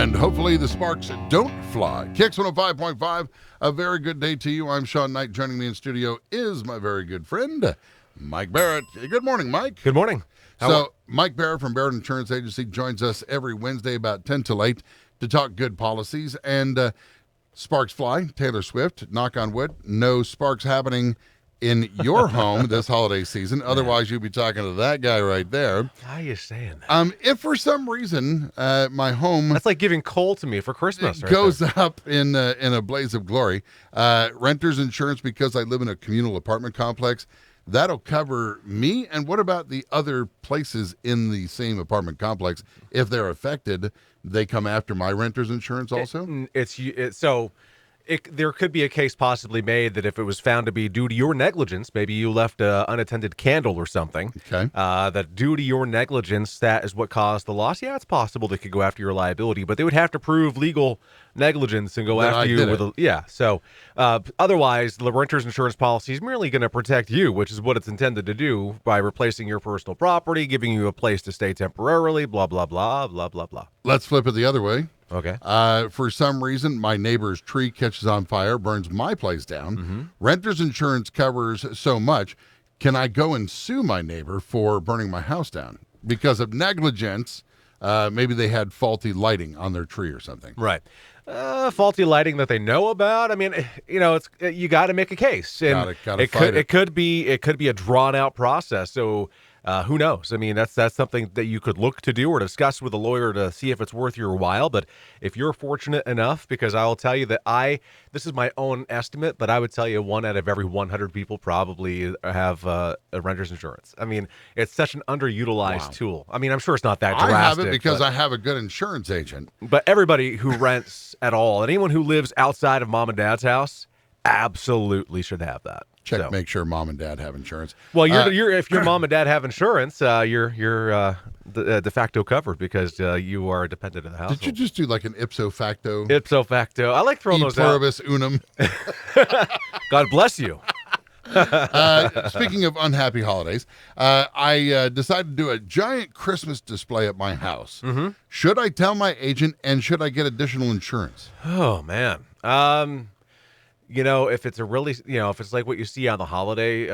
And hopefully the sparks don't fly. Kicks 105.5, a very good day to you. I'm Sean Knight. Joining me in studio is my very good friend, Mike Barrett. Good morning, Mike. Good morning. Mike Barrett from Barrett Insurance Agency joins us every Wednesday about 10 till 8 to talk good policies. And sparks fly, Taylor Swift, knock on wood, no sparks happening in your home this holiday season. Otherwise, you'd be talking to that guy right there. How are you saying that? If for some reason my home That's like giving coal to me for Christmas. Right goes there. up in a blaze of glory, renter's insurance, because I live in a communal apartment complex, that'll cover me. And what about the other places in the same apartment complex? If they're affected, they come after my renter's insurance also? There could be a case possibly made that if it was found to be due to your negligence, maybe you left an unattended candle or something, Okay. that due to your negligence, that is what caused the loss. Yeah, it's possible they could go after your liability, but they would have to prove legal negligence and go That after I you did with it. So otherwise, the renter's insurance policy is merely going to protect you, which is what it's intended to do by replacing your personal property, giving you a place to stay temporarily, blah, blah, blah, blah, blah, blah. Let's flip it the other way. Okay. For some reason, my neighbor's tree catches on fire, burns my place down. Mm-hmm. Renter's insurance covers so much. Can I go and sue my neighbor for burning my house down because of negligence? Maybe they had faulty lighting on their tree or something. Right. Faulty lighting that they know about. I mean, it's you got to make a case, and Gotta fight it. it could be a drawn out process. So who knows? I mean, that's something that you could look to do or discuss with a lawyer to see if it's worth your while. But if you're fortunate enough, because I will tell you that this is my own estimate, but I would tell you 1 out of every 100 people probably have a renter's insurance. I mean, it's such an underutilized tool. I mean, I'm sure it's not that drastic. I have it because I have a good insurance agent. But everybody who rents at all, and anyone who lives outside of mom and dad's house, absolutely should have that. Check, So- make sure mom and dad have insurance. Well, if your mom and dad have insurance, you're de facto covered because you are a dependent of the household. Did you just do like an ipso facto? Ipso facto. I like throwing E those out. pluribus unum. God bless you. Speaking of unhappy holidays, I decided to do a giant Christmas display at my house. Mm-hmm. Should I tell my agent, and should I get additional insurance? Oh man. If it's if it's like what you see on the holiday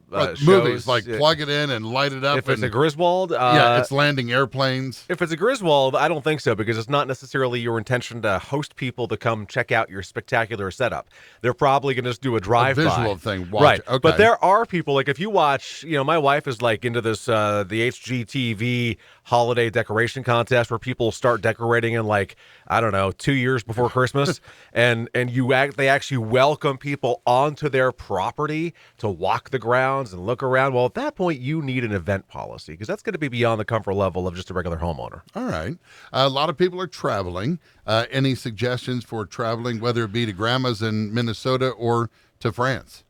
Like shows, movies, like plug it in and light it up. if it's and, a Griswold, it's landing airplanes. if it's a Griswold, I don't think so, because it's not necessarily your intention to host people to come check out your spectacular setup. They're probably going to just do a drive-by. Visual thing. Watch Right. it. Okay. But there are people, like if you watch, my wife is like into this, the HGTV holiday decoration contest where people start decorating in 2 years before Christmas. and they actually welcome people onto their property to walk the grounds and look around. Well, at that point, you need an event policy because that's going to be beyond the comfort level of just a regular homeowner. All right. A lot of people are traveling. Any suggestions for traveling, whether it be to grandma's in Minnesota or to France?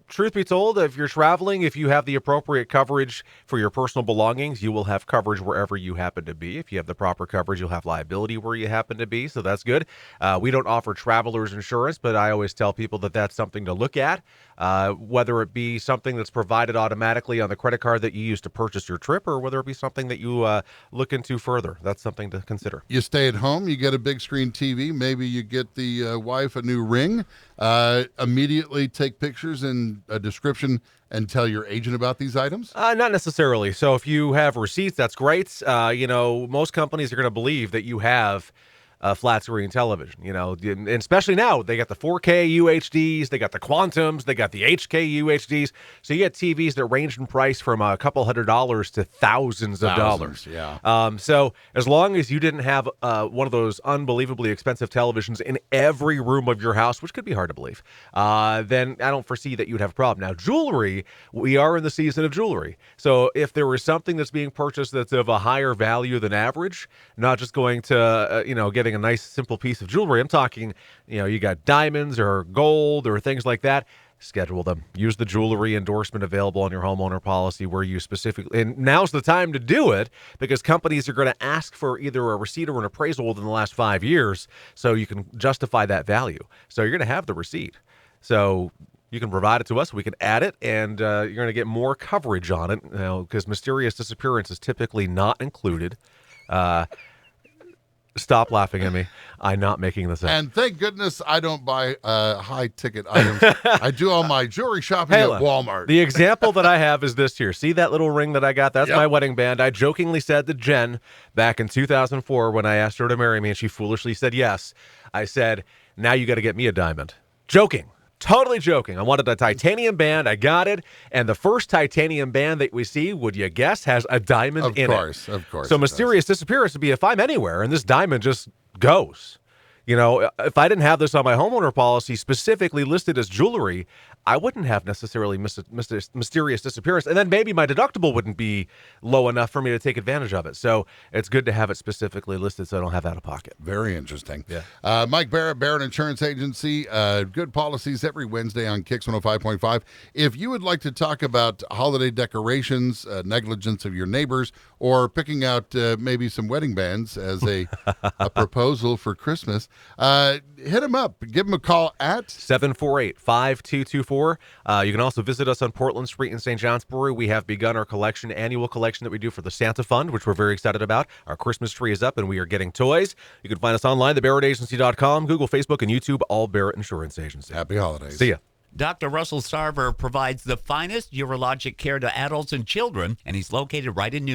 Truth be told, if you're traveling, if you have the appropriate coverage for your personal belongings, you will have coverage wherever you happen to be. If you have the proper coverage, you'll have liability where you happen to be. So that's good. We don't offer traveler's insurance, but I always tell people that that's something to look at, whether it be something that's provided automatically on the credit card that you use to purchase your trip, or whether it be something that you look into further. That's something to consider. You stay at home, you get a big screen TV, maybe you get the wife a new ring, immediately take pictures and a description and tell your agent about these items? Not necessarily. So if you have receipts, that's great. Most companies are going to believe that you have a flat screen television, and especially now they got the 4K UHDs, they got the Quantums, they got the HK UHDs. So you get TVs that range in price from a couple $100s to thousands of dollars. Yeah. So as long as you didn't have one of those unbelievably expensive televisions in every room of your house, which could be hard to believe, then I don't foresee that you'd have a problem. Now, jewelry, we are in the season of jewelry. So if there was something that's being purchased that's of a higher value than average, not just going to, getting a nice simple piece of jewelry. I'm talking, you got diamonds or gold or things like that. Schedule them. Use the jewelry endorsement available on your homeowner policy where you specifically, and now's the time to do it because companies are going to ask for either a receipt or an appraisal within the last 5 years so you can justify that value. So you're going to have the receipt. So you can provide it to us. We can add it, and you're going to get more coverage on it because mysterious disappearance is typically not included. Stop laughing at me. I'm not making this up. And thank goodness I don't buy high-ticket items. I do all my jewelry shopping Hey, at look, Walmart. the example that I have is this here. See that little ring that I got? That's Yep. my wedding band. I jokingly said to Jen back in 2004 when I asked her to marry me, and she foolishly said yes. I said, now you got to get me a diamond. Joking. Totally joking. I wanted a titanium band. I got it. And the first titanium band that we see, would you guess, has a diamond in it. Of course. So it mysterious disappearance would be if I'm anywhere and this diamond just goes. You know, if I didn't have this on my homeowner policy specifically listed as jewelry, I wouldn't have necessarily mysterious disappearance. And then maybe my deductible wouldn't be low enough for me to take advantage of it. So it's good to have it specifically listed so I don't have out of pocket. Very interesting. Yeah. Mike Barrett, Barrett Insurance Agency. Good policies every Wednesday on Kicks 105.5. If you would like to talk about holiday decorations, negligence of your neighbors, or picking out maybe some wedding bands as a proposal for Christmas, hit him up. Give him a call at 748-5224. You can also visit us on Portland Street in St. Johnsbury. We have begun our annual collection that we do for the Santa Fund, which we're very excited about. Our Christmas tree is up, and we are getting toys. You can find us online, thebarrettagency.com, Google, Facebook, and YouTube, all Barrett Insurance Agency. Happy Holidays. See ya. Dr. Russell Sarver provides the finest urologic care to adults and children, and he's located right in New